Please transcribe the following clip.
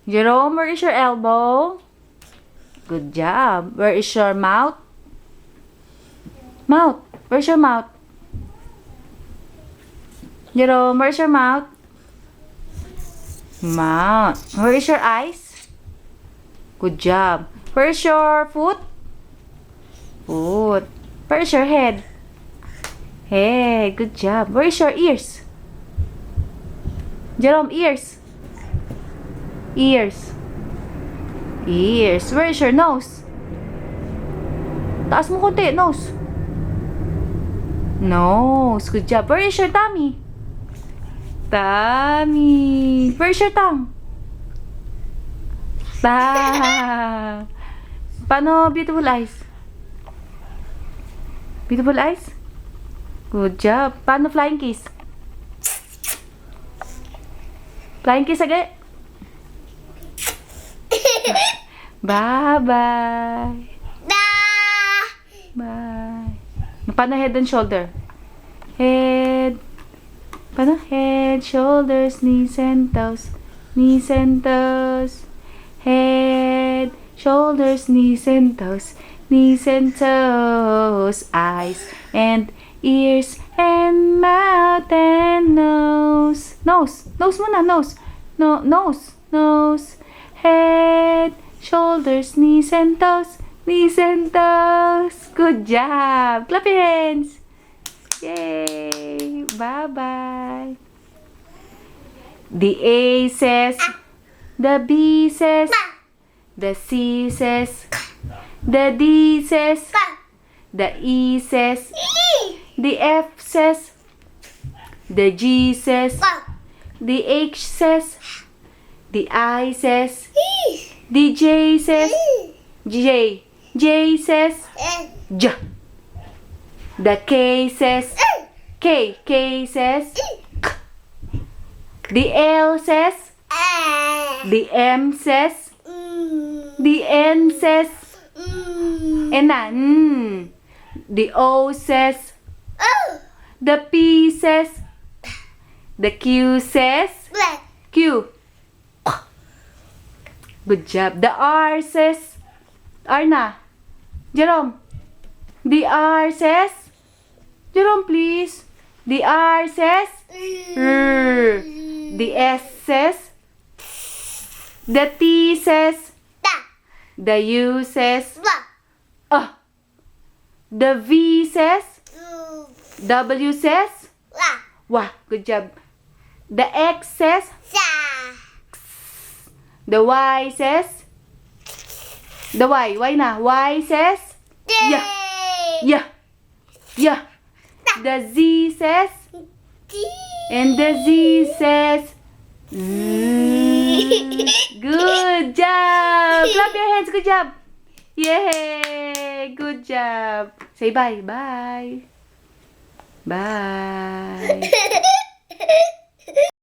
Jerome, where is your elbow? Good job. Where is your mouth? Mouth. Where's your mouth? Jerome, where's your mouth? Mouth. Where is your eyes? Good job. Where is your foot? Foot. Where is your head? Hey, good job. Where is your ears? Jerome, ears. Ears. Ears. Where is your nose? Taas mo konti, nose. Nose. Good job. Where is your tummy? Tummy. Where is your tongue? Tongue. Paano beautiful eyes? Beautiful eyes? Good job. Paano flying kiss? Flying kiss agad? Bye-bye. Bye. Paano head and shoulder? Head. Paano? Head, shoulders, knees and toes. Knees and toes. Head, shoulders, knees and toes. Knees and toes. Eyes and ears and mouth and nose. Nose. Nose muna. Nose. No, nose. Nose. Head, shoulders, knees and toes. Knees and toes. Good job. Clap your hands. Yay. Bye-bye. The A says. The B says. The C says. The D says. The E says. The F says. The G says. The H says. The I says. The J says. J. J says. J. The K says. K. K says. K. The L says. The M says. The N says. N na. The O says. The P says. The Q says. Q. Good job. The R says. R na. Jerome. The R says. Jerome, please. The R says. R. The S says. The T says. The U says. The V says. W says. Wah. Good job. The X says. The Y says. The Y. Y na. Y says. Yeah. Yeah. Yeah. The Z says. And the Z says. Z. Good job. Clap your hands. Good job. Yay. Good job. Say bye. Bye. Bye.